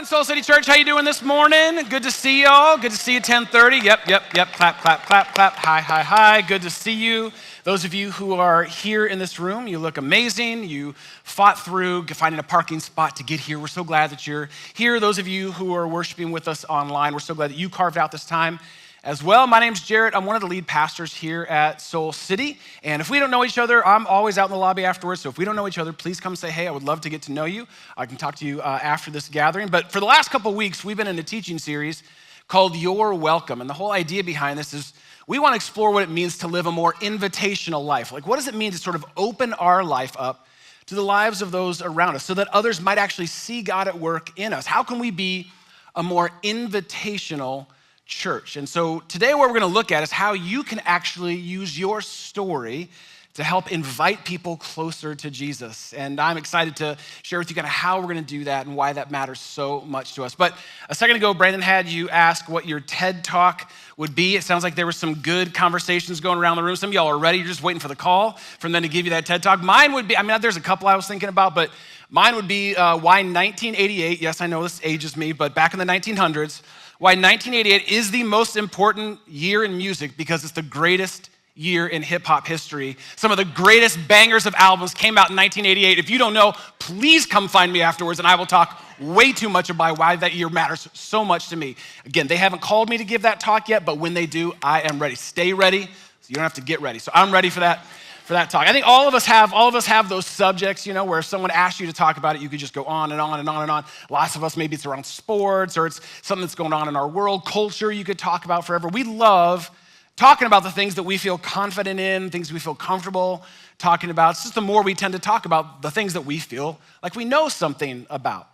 everyone. Soul City Church, how you doing this morning? Good to see y'all. Good to see you, 10:30. Yep. Clap, clap, clap, clap. Hi. Good to see you. Those of you who are here in this room, you look amazing. You fought through finding a parking spot to get here. We're so glad that you're here. Those of you who are worshiping with us online, we're so glad that you carved out this time as well. My name's Jarrett. I'm one of the lead pastors here at Soul City. And if we don't know each other, I'm always out in the lobby afterwards. So if we don't know each other, please come say, hey, I would love to get to know you. I can talk to you after this gathering. But for the last couple of weeks, we've been in a teaching series called You're Welcome. And the whole idea behind this is we want to explore what it means to live a more invitational life. Like, what does it mean to sort of open our life up to the lives of those around us so that others might actually see God at work in us? How can we be a more invitational church? And so today what we're going to look at is how you can actually use your story to help invite people closer to Jesus. And I'm excited to share with you kind of how we're going to do that and why that matters so much to us. But a second ago, Brandon had you ask what your TED Talk would be. It sounds like there were some good conversations going around the room. Some of y'all are ready. You're just waiting for the call from them to give you that TED Talk. Mine would be, there's a couple I was thinking about, but mine would be why 1988, yes, I know this ages me, but back in the 1900s, why 1988 is the most important year in music because it's the greatest year in hip hop history. Some of the greatest bangers of albums came out in 1988. If you don't know, please come find me afterwards and I will talk way too much about why that year matters so much to me. Again, they haven't called me to give that talk yet, but when they do, I am ready. Stay ready, so you don't have to get ready. So I'm ready for that talk. I think all of us have those subjects, where if someone asks you to talk about it, you could just go on and on and on and on. Lots of us, maybe it's around sports or it's something that's going on in our world, culture you could talk about forever. We love talking about the things that we feel confident in, things we feel comfortable talking about. It's just the more we tend to talk about the things that we feel like we know something about.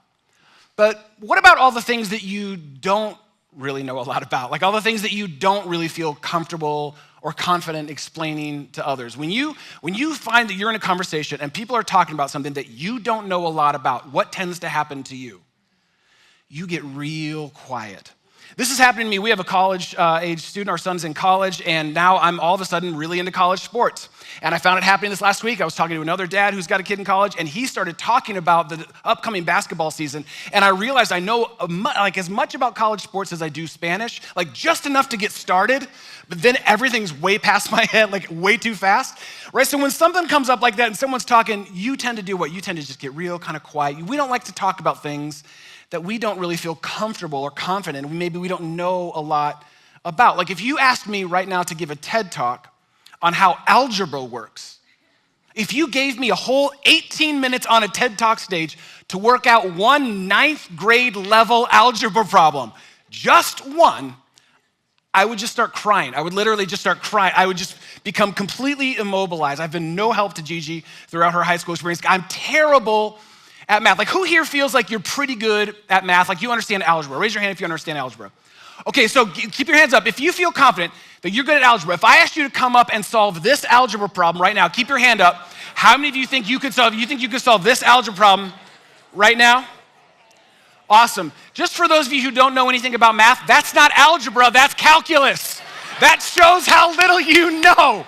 But what about all the things that you don't really know a lot about? Like all the things that you don't really feel comfortable or confident explaining to others. When you find that you're in a conversation and people are talking about something that you don't know a lot about, what tends to happen to you? You get real quiet. This is happening to me. We have a college-age student. Our son's in college, and now I'm all of a sudden really into college sports. And I found it happening this last week. I was talking to another dad who's got a kid in college, and he started talking about the upcoming basketball season. And I realized I know as much about college sports as I do Spanish, like just enough to get started, but then everything's way past my head, like way too fast, right? So when something comes up like that and someone's talking, you tend to do what? You tend to just get real kind of quiet. We don't like to talk about things that we don't really feel comfortable or confident, maybe we don't know a lot about. Like if you asked me right now to give a TED Talk on how algebra works, if you gave me a whole 18 minutes on a TED Talk stage to work out one 9th grade level algebra problem, just one, I would just start crying. I would literally just start crying. I would just become completely immobilized. I've been no help to Gigi throughout her high school experience. I'm terrible at math. Like who here feels like you're pretty good at math? Like you understand algebra. Raise your hand if you understand algebra. Okay, so keep your hands up. If you feel confident that you're good at algebra, if I asked you to come up and solve this algebra problem right now, keep your hand up. How many of you think you could solve this algebra problem right now? Awesome. Just for those of you who don't know anything about math, that's not algebra, that's calculus. That shows how little you know.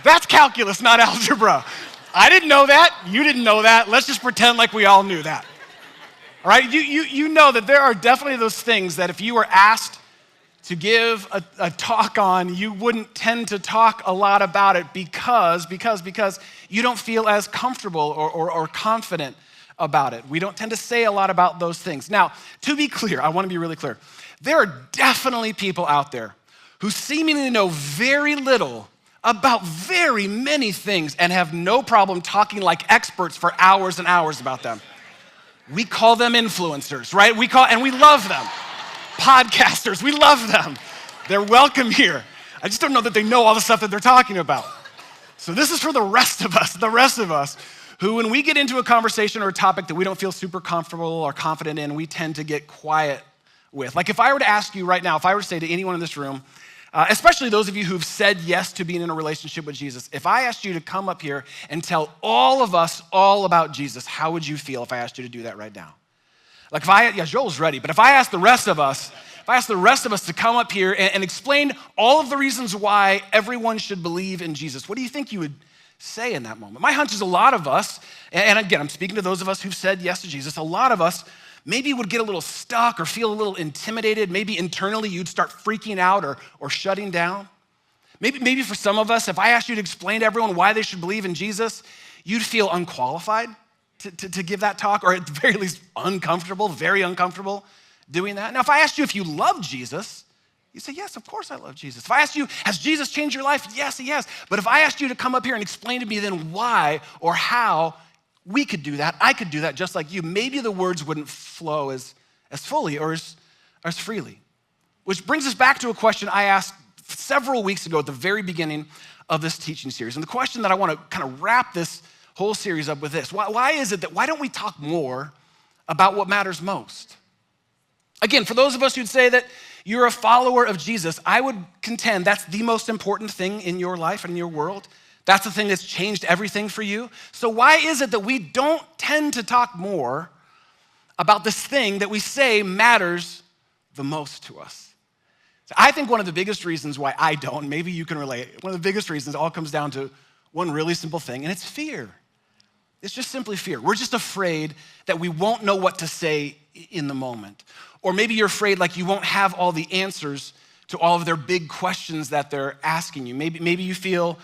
That's calculus, not algebra. I didn't know that. You didn't know that. Let's just pretend like we all knew that. All right? You know that there are definitely those things that if you were asked to give a talk on, you wouldn't tend to talk a lot about it because you don't feel as comfortable or confident about it. We don't tend to say a lot about those things. Now, to be clear, I want to be really clear. There are definitely people out there who seemingly know very little about very many things and have no problem talking like experts for hours and hours about them. We call them influencers, right? And we love them. Podcasters, we love them. They're welcome here. I just don't know that they know all the stuff that they're talking about. So this is for the rest of us who when we get into a conversation or a topic that we don't feel super comfortable or confident in, we tend to get quiet with. Like if I were to ask you right now, if I were to say to anyone in this room, especially those of you who've said yes to being in a relationship with Jesus, if I asked you to come up here and tell all of us all about Jesus, how would you feel if I asked you to do that right now? Like Joel's ready, but if I asked the rest of us to come up here and explain all of the reasons why everyone should believe in Jesus, what do you think you would say in that moment? My hunch is a lot of us, and again, I'm speaking to those of us who've said yes to Jesus, a lot of us maybe would get a little stuck or feel a little intimidated. Maybe internally you'd start freaking out or shutting down. Maybe for some of us, if I asked you to explain to everyone why they should believe in Jesus, you'd feel unqualified to give that talk, or at the very least uncomfortable, very uncomfortable doing that. Now, if I asked you if you love Jesus, you say, yes, of course I love Jesus. If I asked you, has Jesus changed your life? Yes, he has. But if I asked you to come up here and explain to me then why or how we could do that, I could do that just like you, maybe the words wouldn't flow as fully or as freely. Which brings us back to a question I asked several weeks ago at the very beginning of this teaching series. And the question that I want to kind of wrap this whole series up with this. Why don't we talk more about what matters most? Again, for those of us who'd say that you're a follower of Jesus, I would contend that's the most important thing in your life and in your world. That's the thing that's changed everything for you. So why is it that we don't tend to talk more about this thing that we say matters the most to us? So I think one of the biggest reasons why I don't, maybe you can relate, one of the biggest reasons all comes down to one really simple thing, and it's fear. It's just simply fear. We're just afraid that we won't know what to say in the moment. Or maybe you're afraid like you won't have all the answers to all of their big questions that they're asking you. Maybe you feel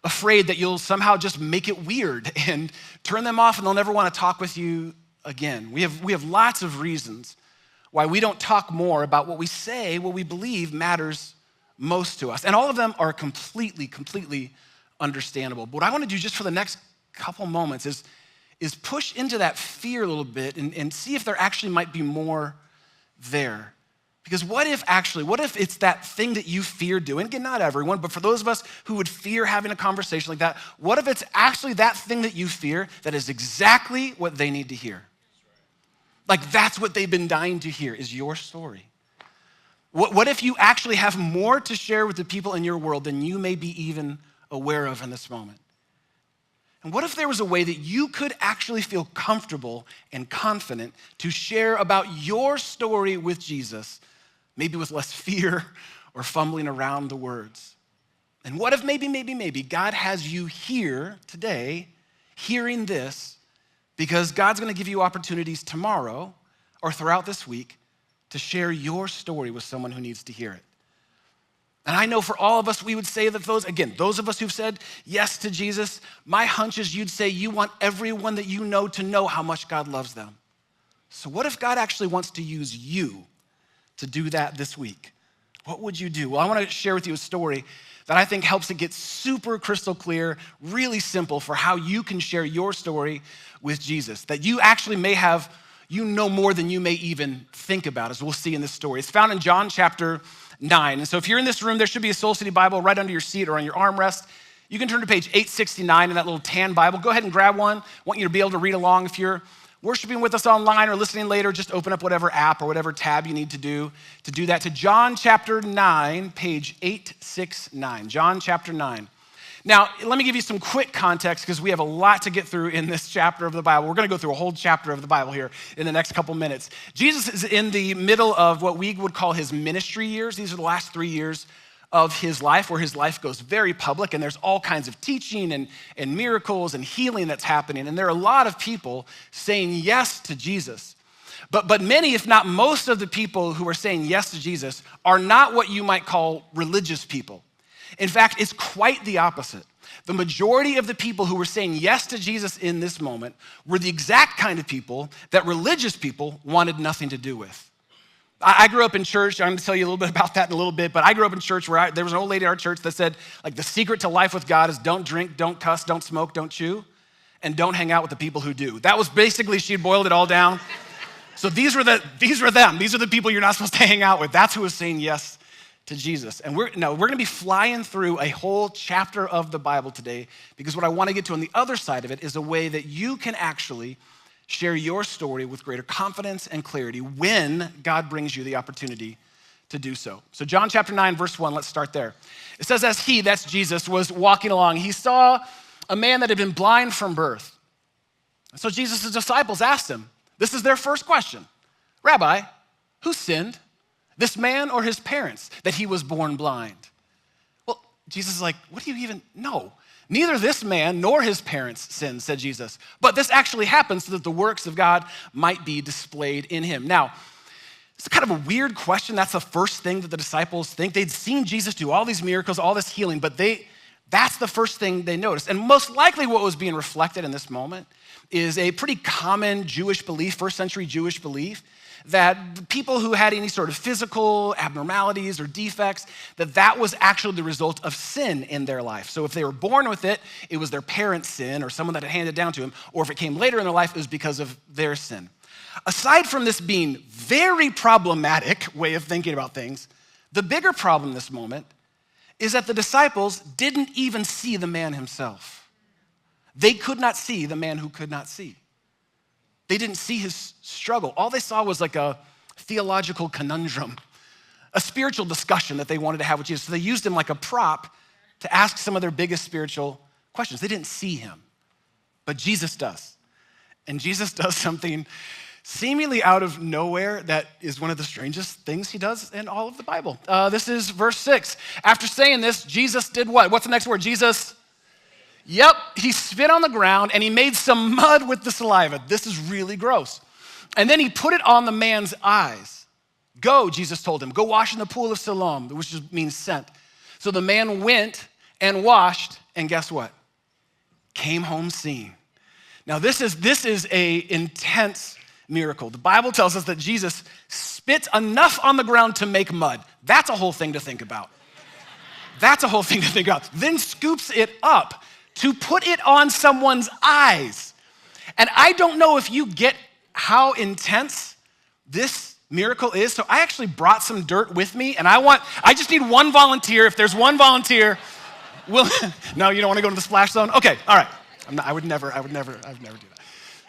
afraid that you'll somehow just make it weird and turn them off and they'll never want to talk with you again. We have lots of reasons why we don't talk more about what we say, what we believe matters most to us. And all of them are completely understandable. But what I want to do just for the next couple moments is push into that fear a little bit and see if there actually might be more there. Because what if it's that thing that you fear doing? Again, not everyone, but for those of us who would fear having a conversation like that, what if it's actually that thing that you fear that is exactly what they need to hear? Like that's what they've been dying to hear is your story. What if you actually have more to share with the people in your world than you may be even aware of in this moment? And what if there was a way that you could actually feel comfortable and confident to share about your story with Jesus, maybe with less fear or fumbling around the words? And what if maybe God has you here today hearing this because God's going to give you opportunities tomorrow or throughout this week to share your story with someone who needs to hear it. And I know for all of us, we would say that those of us who've said yes to Jesus, my hunch is you'd say you want everyone that you know to know how much God loves them. So what if God actually wants to use you to do that this week? What would you do? Well, I want to share with you a story that I think helps it get super crystal clear, really simple for how you can share your story with Jesus, that you actually may have, you know more than you may even think about, as we'll see in this story. It's found in John chapter 9. And so if you're in this room, there should be a Soul City Bible right under your seat or on your armrest. You can turn to page 869 in that little tan Bible. Go ahead and grab one. I want you to be able to read along. If you're worshiping with us online or listening later, just open up whatever app or whatever tab you need to do that to John chapter 9, page 869. John chapter 9. Now, let me give you some quick context because we have a lot to get through in this chapter of the Bible. We're going to go through a whole chapter of the Bible here in the next couple minutes. Jesus is in the middle of what we would call his ministry years. These are the last 3 years of his life where his life goes very public and there's all kinds of teaching and miracles and healing that's happening. And there are a lot of people saying yes to Jesus. But many, if not most of the people who are saying yes to Jesus are not what you might call religious people. In fact, it's quite the opposite. The majority of the people who were saying yes to Jesus in this moment were the exact kind of people that religious people wanted nothing to do with. I grew up in church. I'm going to tell you a little bit about that in a little bit, but I grew up in church where there was an old lady at our church that said, like, the secret to life with God is don't drink, don't cuss, don't smoke, don't chew, and don't hang out with the people who do. That was basically, she had boiled it all down. So these were them. These are the people you're not supposed to hang out with. That's who was saying yes to Jesus. And we're going to be flying through a whole chapter of the Bible today because what I want to get to on the other side of it is a way that you can actually share your story with greater confidence and clarity when God brings you the opportunity to do so. So John chapter 9, verse 1, let's start there. It says, as he, that's Jesus, was walking along, he saw a man that had been blind from birth. And so Jesus' disciples asked him, this is their first question, Rabbi, who sinned? This man or his parents, that he was born blind? Well, Jesus is like, what do you even know? Neither this man nor his parents sinned, said Jesus. But this actually happened so that the works of God might be displayed in him. Now, it's kind of a weird question. That's the first thing that the disciples think. They'd seen Jesus do all these miracles, all this healing, but that's the first thing they noticed. And most likely what was being reflected in this moment is a pretty common Jewish belief, first century Jewish belief, that people who had any sort of physical abnormalities or defects, that was actually the result of sin in their life. So if they were born with it, it was their parents' sin or someone that had handed it down to them, or if it came later in their life, it was because of their sin. Aside from this being very problematic way of thinking about things, the bigger problem in this moment is that the disciples didn't even see the man himself. They could not see the man who could not see. They didn't see his struggle. All they saw was like a theological conundrum, a spiritual discussion that they wanted to have with Jesus. So they used him like a prop to ask some of their biggest spiritual questions. They didn't see him, but Jesus does. And Jesus does something seemingly out of nowhere that is one of the strangest things he does in all of the Bible. This is verse 6. After saying this, Jesus did what? What's the next word? Jesus? Yep, he spit on the ground and he made some mud with the saliva. This is really gross. And then he put it on the man's eyes. Go, Jesus told him, go wash in the pool of Siloam, which just means sent. So the man went and washed, and guess what? Came home seeing. Now this is a intense miracle. The Bible tells us that Jesus spit enough on the ground to make mud. That's a whole thing to think about. That's a whole thing to think about. Then scoops it up to put it on someone's eyes. And I don't know if you get how intense this miracle is. So I actually brought some dirt with me, and I just need one volunteer. If there's one volunteer, no, you don't want to go to the splash zone? Okay, all right. I would never do that.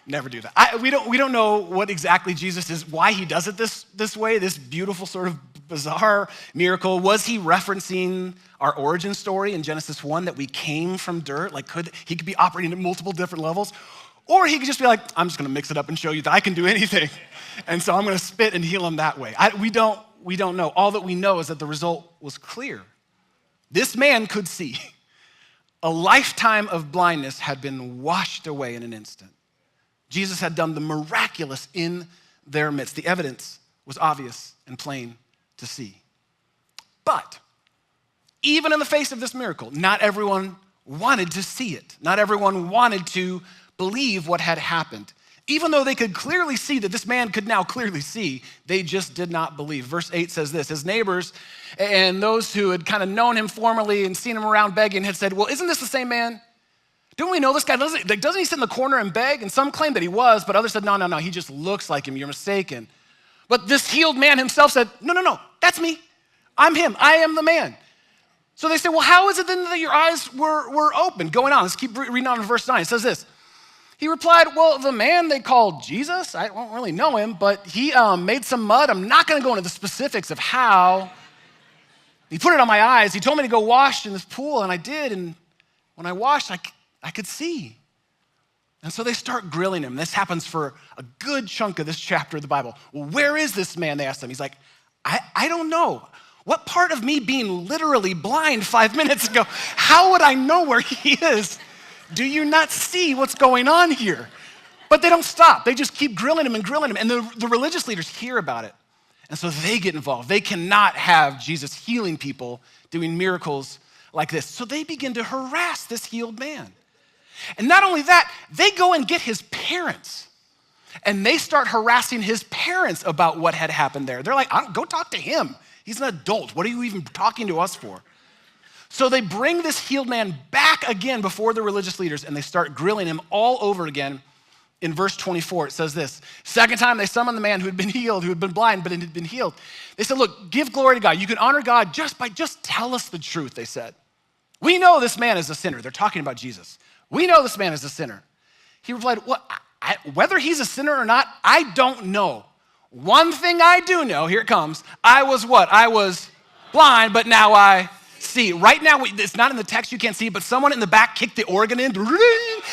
Never do that. We don't know what exactly Jesus is, why he does it this way, this beautiful sort of bizarre miracle. Was he referencing our origin story in Genesis 1 that we came from dirt? Like he could be operating at multiple different levels, or he could just be like, I'm just gonna mix it up and show you that I can do anything. And so I'm gonna spit and heal him that way. We don't know. All that we know is that the result was clear. This man could see. A lifetime of blindness had been washed away in an instant. Jesus had done the miraculous in their midst. The evidence was obvious and plain to see. But even in the face of this miracle, not everyone wanted to see it. Not everyone wanted to believe what had happened. Even though they could clearly see that this man could now clearly see, they just did not believe. Verse 8 says this, his neighbors and those who had kind of known him formerly and seen him around begging had said, well, isn't this the same man? Don't we know this guy? Doesn't he sit in the corner and beg? And some claimed that he was, but others said, no, he just looks like him. You're mistaken. But this healed man himself said, no, that's me. I'm him. I am the man. So they said, well, how is it then that your eyes were open? Going on, let's keep reading on in verse 9. It says this. He replied, well, the man they called Jesus, I don't really know him, but he made some mud. I'm not going to go into the specifics of how. He put it on my eyes. He told me to go wash in this pool, and I did. And when I washed, I could see. And so they start grilling him. This happens for a good chunk of this chapter of the Bible. Well, where is this man, they asked him. He's like, I don't know. What part of me being literally blind 5 minutes ago, how would I know where he is? Do you not see what's going on here? But they don't stop. They just keep grilling him. And the religious leaders hear about it. And so they get involved. They cannot have Jesus healing people, doing miracles like this. So they begin to harass this healed man. And not only that, they go and get his parents. And they start harassing his parents about what had happened there. They're like, go talk to him. He's an adult. What are you even talking to us for? So they bring this healed man back again before the religious leaders, and they start grilling him all over again. In verse 24, it says this. Second time they summoned the man who had been healed, who had been blind, but had been healed. They said, look, give glory to God. You can honor God just tell us the truth, they said. We know this man is a sinner. They're talking about Jesus. We know this man is a sinner. He replied, well, whether he's a sinner or not, I don't know. One thing I do know, here it comes, I was what? I was blind, but now I see. Right now, it's not in the text, you can't see, but someone in the back kicked the organ in,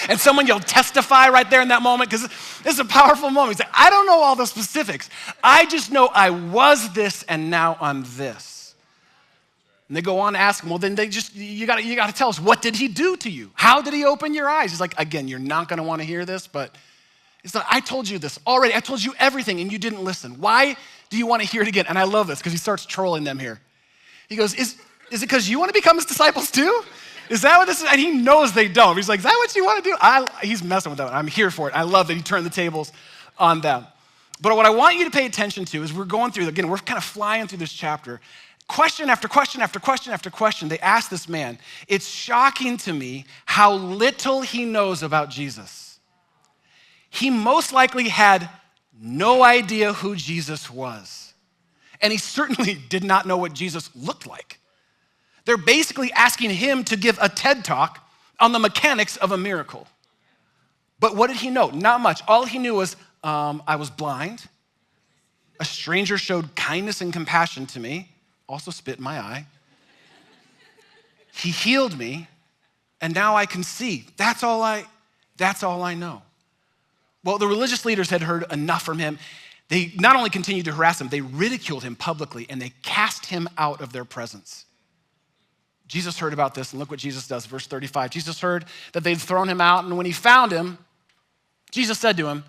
and someone yelled testify right there in that moment, because this is a powerful moment. He's like, I don't know all the specifics. I just know I was this, and now I'm this. And they go on to ask him, well, then you got to tell us, what did he do to you? How did he open your eyes? He's like, again, you're not going to want to hear this, but it's like, I told you this already. I told you everything, and you didn't listen. Why do you want to hear it again? And I love this because he starts trolling them here. He goes, is it because you want to become his disciples too? Is that what this is? And he knows they don't. He's like, is that what you want to do? He's messing with them. I'm here for it. I love that he turned the tables on them. But what I want you to pay attention to is we're going through, again, we're kind of flying through this chapter. Question after question after question after question, they ask this man, it's shocking to me how little he knows about Jesus. He most likely had no idea who Jesus was. And he certainly did not know what Jesus looked like. They're basically asking him to give a TED talk on the mechanics of a miracle. But what did he know? Not much. All he knew was, I was blind. A stranger showed kindness and compassion to me, also spit in my eye. He healed me, and now I can see. That's all I know. Well, the religious leaders had heard enough from him. They not only continued to harass him, they ridiculed him publicly, and they cast him out of their presence. Jesus heard about this, and look what Jesus does, verse 35. Jesus heard that they'd thrown him out, and when he found him, Jesus said to him,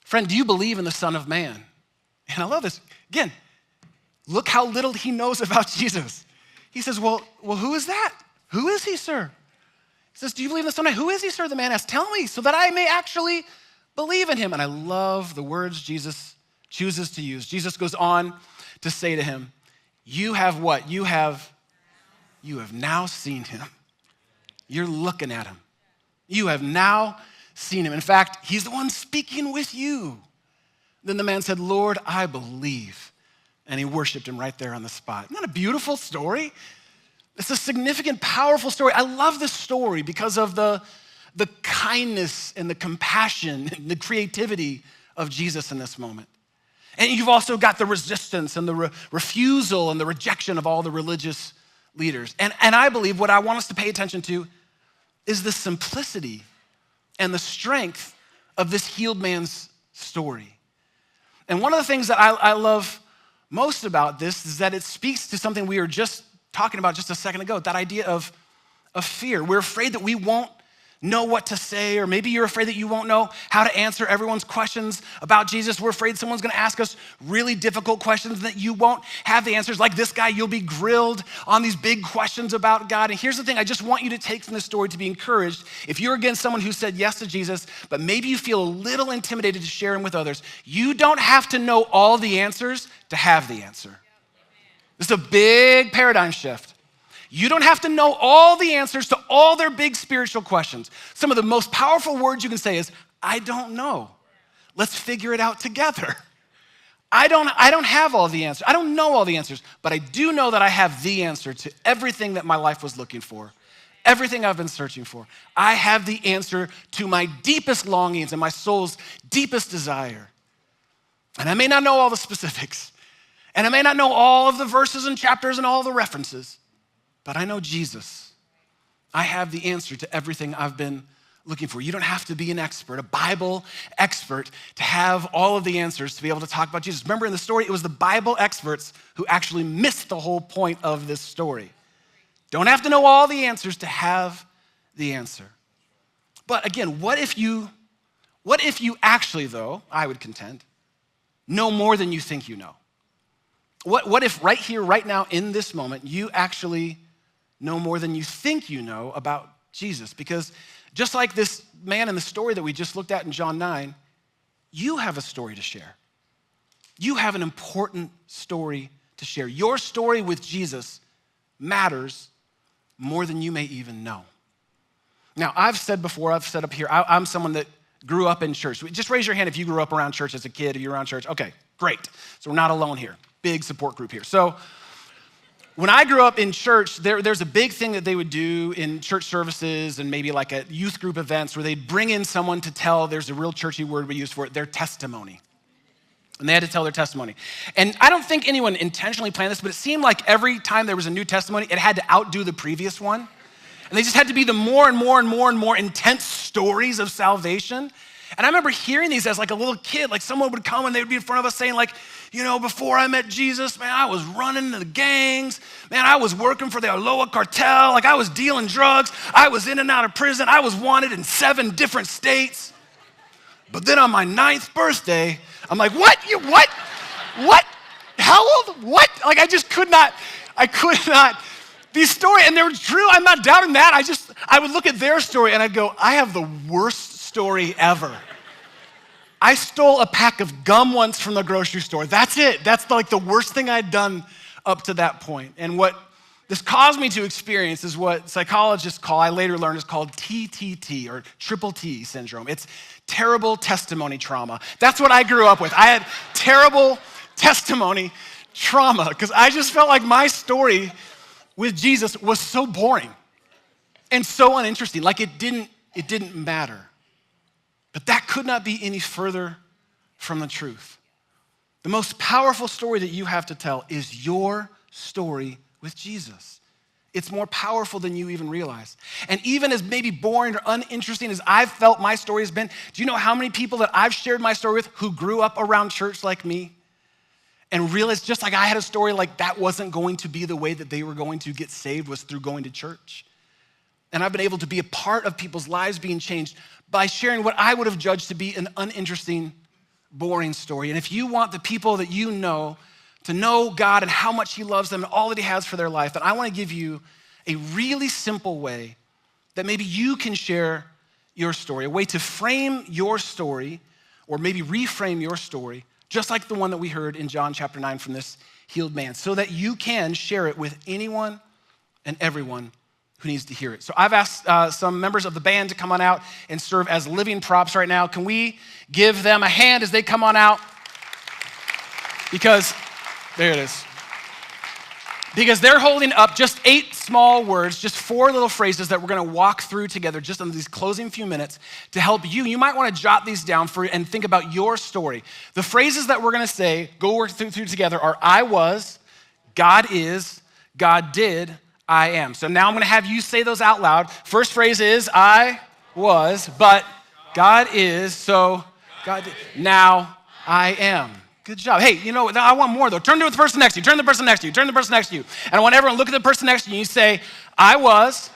friend, do you believe in the Son of Man? And I love this. Again, look how little he knows about Jesus. He says, well, who is that? Who is he, sir? He says, do you believe in the Son of Man? Who is he, sir? The man asked, tell me so that I may actually believe in him. And I love the words Jesus chooses to use. Jesus goes on to say to him, you have what? You have now seen him. You're looking at him. You have now seen him. In fact, he's the one speaking with you. Then the man said, Lord, I believe. And he worshiped him right there on the spot. Isn't that a beautiful story? It's a significant, powerful story. I love this story because of the kindness and the compassion and the creativity of Jesus in this moment. And you've also got the resistance and the refusal and the rejection of all the religious leaders. And I believe what I want us to pay attention to is the simplicity and the strength of this healed man's story. And one of the things that I love most about this is that it speaks to something we were just talking about just a second ago, that idea of fear. We're afraid that we won't know what to say, or maybe you're afraid that you won't know how to answer everyone's questions about Jesus. We're afraid someone's gonna ask us really difficult questions that you won't have the answers. Like this guy, you'll be grilled on these big questions about God. And here's the thing, I just want you to take from this story to be encouraged. If you're again someone who said yes to Jesus, but maybe you feel a little intimidated to share him with others, you don't have to know all the answers to have the answer. This is a big paradigm shift. You don't have to know all the answers to all their big spiritual questions. Some of the most powerful words you can say is, I don't know. Let's figure it out together. I don't have all the answers. I don't know all the answers, but I do know that I have the answer to everything that my life was looking for, everything I've been searching for. I have the answer to my deepest longings and my soul's deepest desire. And I may not know all the specifics, and I may not know all of the verses and chapters and all the references, but I know Jesus. I have the answer to everything I've been looking for. You don't have to be an expert, a Bible expert, to have all of the answers to be able to talk about Jesus. Remember in the story, it was the Bible experts who actually missed the whole point of this story. Don't have to know all the answers to have the answer. But again, what if you actually, though, I would contend, know more than you think you know? What if right here, right now, in this moment, you actually know more than you think you know about Jesus? Because just like this man in the story that we just looked at in John 9, you have a story to share. You have an important story to share. Your story with Jesus matters more than you may even know. Now, I've said before, I've said up here, I'm someone that grew up in church. Just raise your hand if you grew up around church as a kid, if you're around church. Okay, great. So we're not alone here. Big support group here. So when I grew up in church, there's a big thing that they would do in church services and maybe like at youth group events where they'd bring in someone to tell, there's a real churchy word we use for it, their testimony. And they had to tell their testimony. And I don't think anyone intentionally planned this, but it seemed like every time there was a new testimony, it had to outdo the previous one. And they just had to be the more and more and more and more intense stories of salvation. And I remember hearing these as like a little kid, like someone would come and they would be in front of us saying like, before I met Jesus, man, I was running the gangs. Man, I was working for the Aloha cartel. Like I was dealing drugs. I was in and out of prison. I was wanted in 7 different states. But then on my 9th birthday, I'm like, what? What? How old? What? Like I could not. These stories, and they were true. I'm not doubting that. I would look at their story and I'd go, I have the worst story ever. I stole a pack of gum once from the grocery store. That's it. That's like the worst thing I'd done up to that point. And what this caused me to experience is what psychologists call, I later learned is called TTT or triple T syndrome. It's terrible testimony trauma. That's what I grew up with. I had terrible testimony trauma because I just felt like my story with Jesus was so boring and so uninteresting. Like it didn't matter. But that could not be any further from the truth. The most powerful story that you have to tell is your story with Jesus. It's more powerful than you even realize. And even as maybe boring or uninteresting as I've felt my story has been, do you know how many people that I've shared my story with who grew up around church like me and realized just like I had a story like that wasn't going to be the way that they were going to get saved was through going to church? And I've been able to be a part of people's lives being changed by sharing what I would have judged to be an uninteresting, boring story. And if you want the people that you know to know God and how much he loves them and all that he has for their life, then I want to give you a really simple way that maybe you can share your story, a way to frame your story or maybe reframe your story, just like the one that we heard in John chapter 9 from this healed man, so that you can share it with anyone and everyone who needs to hear it. So I've asked some members of the band to come on out and serve as living props right now. Can we give them a hand as they come on out? Because, there it is. Because they're holding up just 8 small words, just 4 little phrases that we're gonna walk through together just in these closing few minutes to help you. You might wanna jot these down and think about your story. The phrases that we're gonna say, go work through together are I was, God is, God did, I am. So now I'm gonna have you say those out loud. First phrase is I was, but God is, so God did. Now I am. Good job. Hey, I want more though. Turn to the person next to you. Turn to the person next to you. Turn to the person next to you. And I want everyone to look at the person next to you and you say, I was,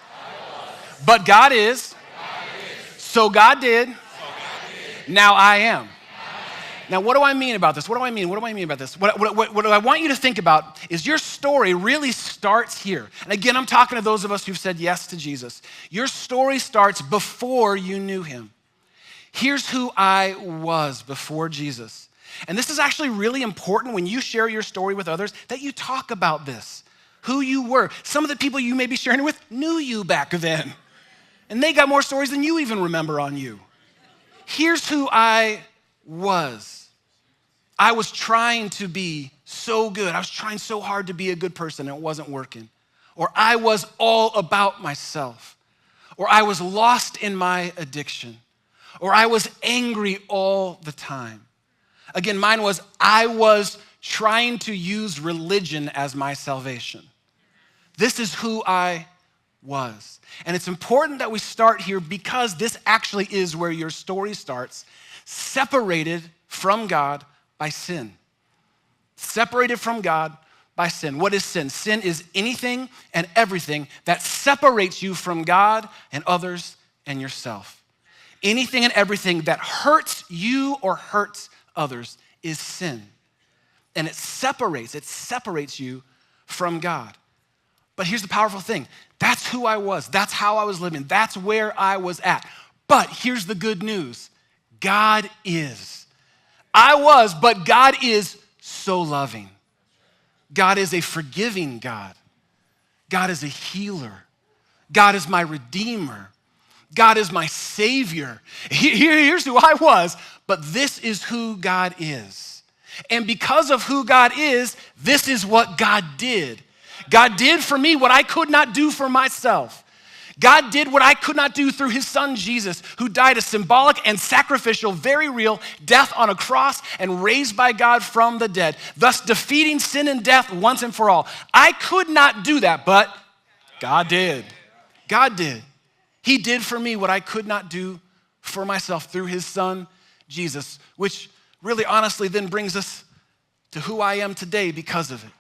but God is, so God did, now I am. Now, what do I mean about this? What do I mean about this? What I want you to think about is your story really starts here. And again, I'm talking to those of us who've said yes to Jesus. Your story starts before you knew him. Here's who I was before Jesus. And this is actually really important when you share your story with others that you talk about this, who you were. Some of the people you may be sharing it with knew you back then. And they got more stories than you even remember on you. Here's who I was. I was trying to be so good. I was trying so hard to be a good person and it wasn't working. Or I was all about myself. Or I was lost in my addiction. Or I was angry all the time. Again, mine was I was trying to use religion as my salvation. This is who I was. And it's important that we start here because this actually is where your story starts, separated from God by sin. Separated from God by sin. What is sin? Sin is anything and everything that separates you from God and others and yourself. Anything and everything that hurts you or hurts others is sin. And it separates you from God. But here's the powerful thing. That's who I was. That's how I was living. That's where I was at. But here's the good news. God is. I was, but God is so loving. God is a forgiving God. God is a healer. God is my redeemer. God is my savior. Here's who I was, but this is who God is. And because of who God is, this is what God did. God did for me what I could not do for myself. God did what I could not do through his son Jesus, who died a symbolic and sacrificial, very real death on a cross and raised by God from the dead, thus defeating sin and death once and for all. I could not do that, but God did. God did. He did for me what I could not do for myself through his son, Jesus, which really honestly then brings us to who I am today because of it.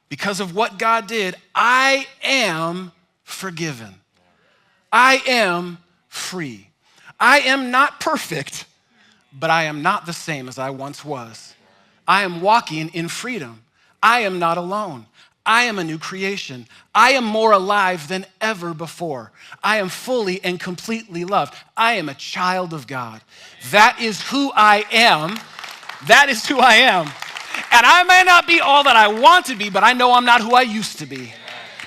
Because of what God did, I am forgiven. I am free. I am not perfect, but I am not the same as I once was. I am walking in freedom. I am not alone. I am a new creation. I am more alive than ever before. I am fully and completely loved. I am a child of God. That is who I am. That is who I am. And I may not be all that I want to be, but I know I'm not who I used to be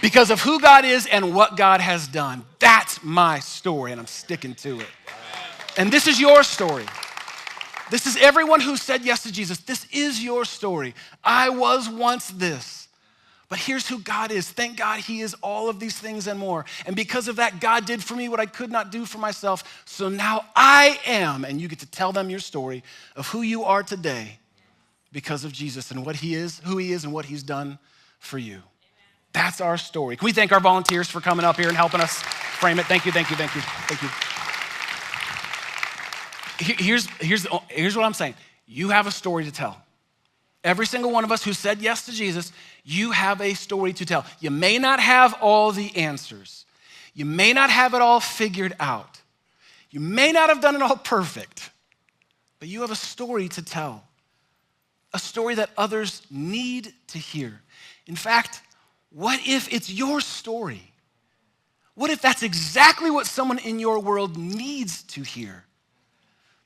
because of who God is and what God has done. That's my story, and I'm sticking to it. And this is your story. This is everyone who said yes to Jesus. This is your story. I was once this, but here's who God is. Thank God he is all of these things and more. And because of that, God did for me what I could not do for myself. So now I am, and you get to tell them your story of who you are today because of Jesus and what he is, who he is, and what he's done for you. That's our story. Can we thank our volunteers for coming up here and helping us frame it? Thank you, thank you, thank you, thank you. Here's what I'm saying. You have a story to tell. Every single one of us who said yes to Jesus, you have a story to tell. You may not have all the answers. You may not have it all figured out. You may not have done it all perfect, but you have a story to tell. A story that others need to hear. In fact, what if it's your story? What if that's exactly what someone in your world needs to hear?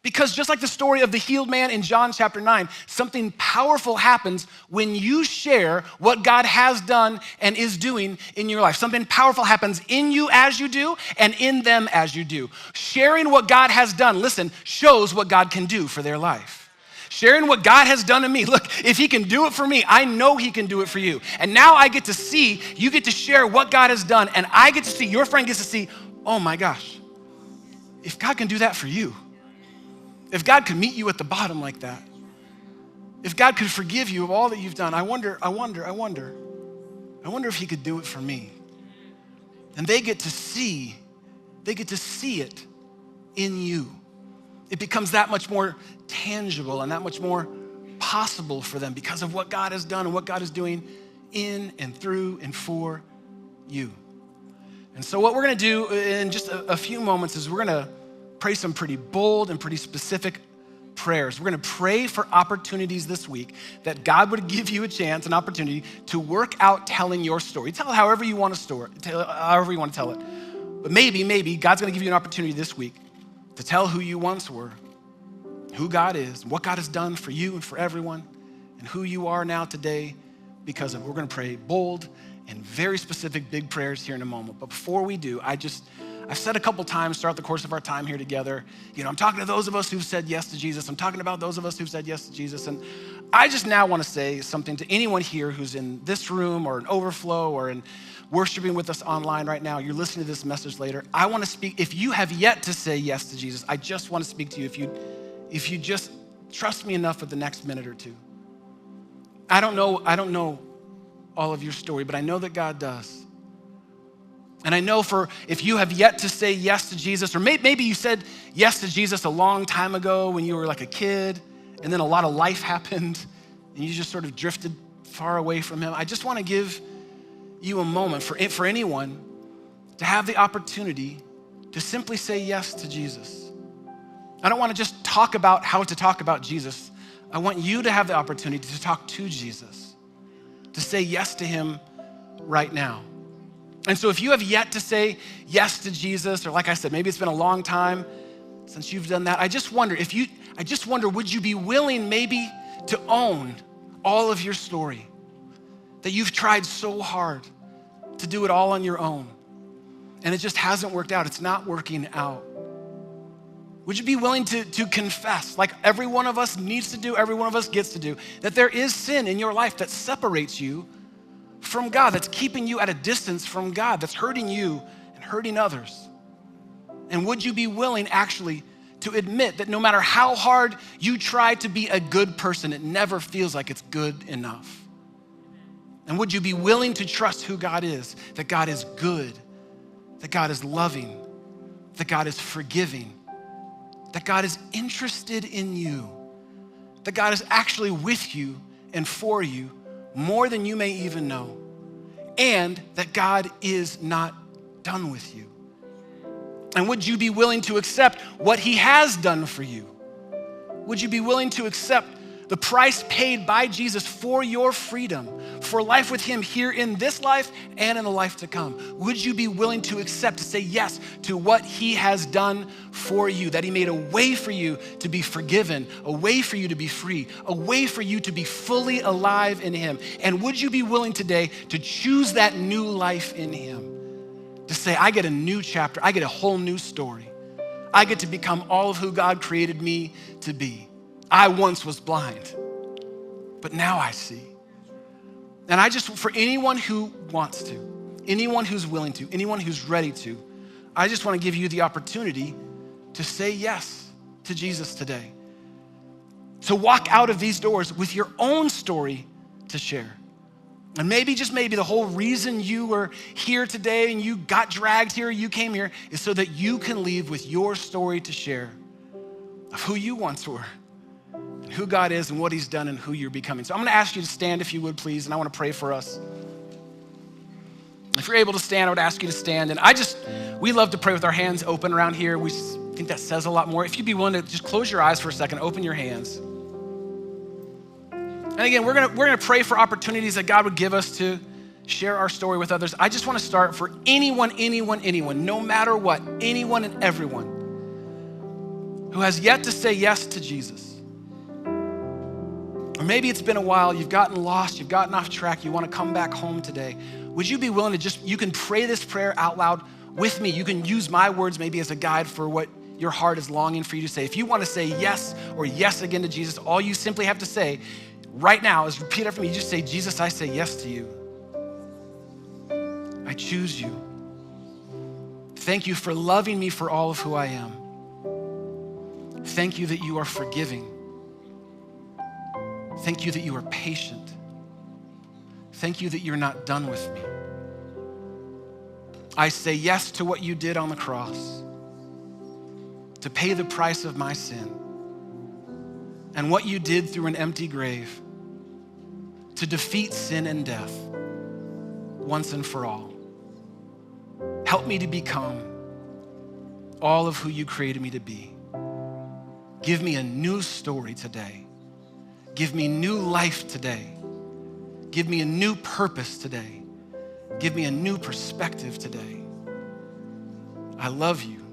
Because just like the story of the healed man in John chapter 9, something powerful happens when you share what God has done and is doing in your life. Something powerful happens in you as you do and in them as you do. Sharing what God has done, listen, shows what God can do for their life. Sharing what God has done to me. Look, if he can do it for me, I know he can do it for you. And now I get to see, you get to share what God has done, and I get to see, your friend gets to see, oh my gosh, if God can do that for you, if God could meet you at the bottom like that, if God could forgive you of all that you've done, I wonder if he could do it for me. And they get to see it in you. It becomes that much more tangible and that much more possible for them because of what God has done and what God is doing in and through and for you. And so what we're gonna do in just a few moments is we're gonna pray some pretty bold and pretty specific prayers. We're gonna pray for opportunities this week that God would give you a chance, an opportunity to work out telling your story. Tell it however you want to however you want to tell it. But maybe God's gonna give you an opportunity this week to tell who you once were, who God is, what God has done for you and for everyone, and who you are now today because of it. We're gonna pray bold and very specific big prayers here in a moment. But before we do, I've said a couple times throughout the course of our time here together, I'm talking to those of us who've said yes to Jesus. I'm talking about those of us who've said yes to Jesus. And I just now want to say something to anyone here who's in this room or in Overflow or in worshiping with us online right now. You're listening to this message later. I want to speak, if you have yet to say yes to Jesus, I just want to speak to you if you just trust me enough for the next minute or two. I don't know all of your story, but I know that God does. And I know if you have yet to say yes to Jesus, or maybe you said yes to Jesus a long time ago when you were like a kid, and then a lot of life happened, and you just sort of drifted far away from him. I just want to give you a moment for anyone to have the opportunity to simply say yes to Jesus. I don't want to just talk about how to talk about Jesus. I want you to have the opportunity to talk to Jesus, to say yes to him right now. And so if you have yet to say yes to Jesus, or like I said, maybe it's been a long time since you've done that, I just wonder, would you be willing maybe to own all of your story? That you've tried so hard to do it all on your own, and it just hasn't worked out. It's not working out. Would you be willing to confess, like every one of us needs to do, every one of us gets to do, that there is sin in your life that separates you from God, that's keeping you at a distance from God, that's hurting you and hurting others? And would you be willing actually to admit that no matter how hard you try to be a good person, it never feels like it's good enough? And would you be willing to trust who God is, that God is good, that God is loving, that God is forgiving, that God is interested in you, that God is actually with you and for you more than you may even know, and that God is not done with you. And would you be willing to accept what he has done for you? Would you be willing to accept the price paid by Jesus for your freedom, for life with him here in this life and in the life to come? Would you be willing to accept, to say yes to what he has done for you, that he made a way for you to be forgiven, a way for you to be free, a way for you to be fully alive in him? And would you be willing today to choose that new life in him? To say, I get a new chapter, I get a whole new story. I get to become all of who God created me to be. I once was blind, but now I see. And I just, for anyone who wants to, anyone who's willing to, anyone who's ready to, I just want to give you the opportunity to say yes to Jesus today. To walk out of these doors with your own story to share. And maybe, just maybe, the whole reason you were here today and you got dragged here, you came here, is so that you can leave with your story to share of who you once were, and who God is and what he's done and who you're becoming. So I'm gonna ask you to stand if you would, please, and I wanna pray for us. If you're able to stand, I would ask you to stand. And we love to pray with our hands open around here. We think that says a lot more. If you'd be willing to just close your eyes for a second, open your hands. And again, we're gonna pray for opportunities that God would give us to share our story with others. I just wanna start for anyone, no matter what, anyone and everyone who has yet to say yes to Jesus. Or maybe it's been a while, you've gotten lost, you've gotten off track, you wanna come back home today. Would you be willing to you can pray this prayer out loud with me. You can use my words maybe as a guide for what your heart is longing for you to say. If you wanna say yes or yes again to Jesus, all you simply have to say right now is repeat after me. You just say, Jesus, I say yes to you. I choose you. Thank you for loving me for all of who I am. Thank you that you are forgiving. Thank you that you are patient. Thank you that you're not done with me. I say yes to what you did on the cross to pay the price of my sin, and what you did through an empty grave to defeat sin and death once and for all. Help me to become all of who you created me to be. Give me a new story today. Give me new life today. Give me a new purpose today. Give me a new perspective today. I love you.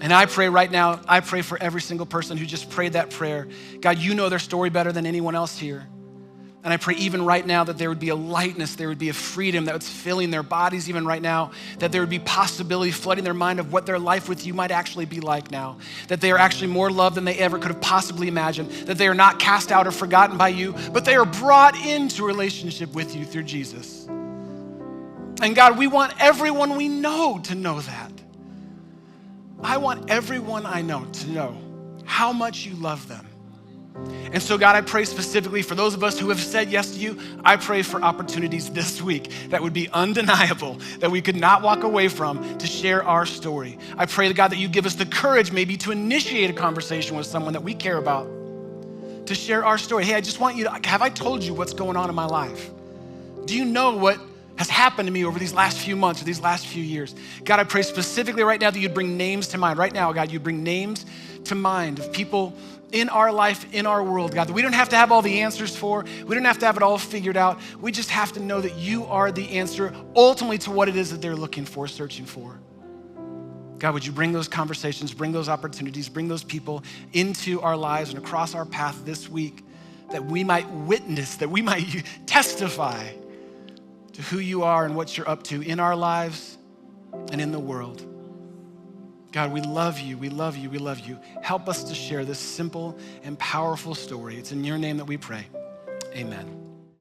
And I pray right now, I pray for every single person who just prayed that prayer. God, you know their story better than anyone else here. And I pray even right now that there would be a lightness, there would be a freedom that was filling their bodies even right now, that there would be possibility flooding their mind of what their life with you might actually be like now, that they are actually more loved than they ever could have possibly imagined, that they are not cast out or forgotten by you, but they are brought into a relationship with you through Jesus. And God, we want everyone we know to know that. I want everyone I know to know how much you love them. And so God, I pray specifically for those of us who have said yes to you, I pray for opportunities this week that would be undeniable, that we could not walk away from to share our story. I pray, God, that you give us the courage maybe to initiate a conversation with someone that we care about, to share our story. Hey, I just want you to, have I told you what's going on in my life? Do you know what has happened to me over these last few months or these last few years? God, I pray specifically right now that you'd bring names to mind. Right now, God, you bring names to mind of people in our life, in our world, God, that we don't have to have all the answers for. We don't have to have it all figured out. We just have to know that you are the answer ultimately to what it is that they're looking for, searching for. God, would you bring those conversations, bring those opportunities, bring those people into our lives and across our path this week, that we might witness, that we might testify to who you are and what you're up to in our lives and in the world. God, we love you, we love you, we love you. Help us to share this simple and powerful story. It's in your name that we pray. Amen.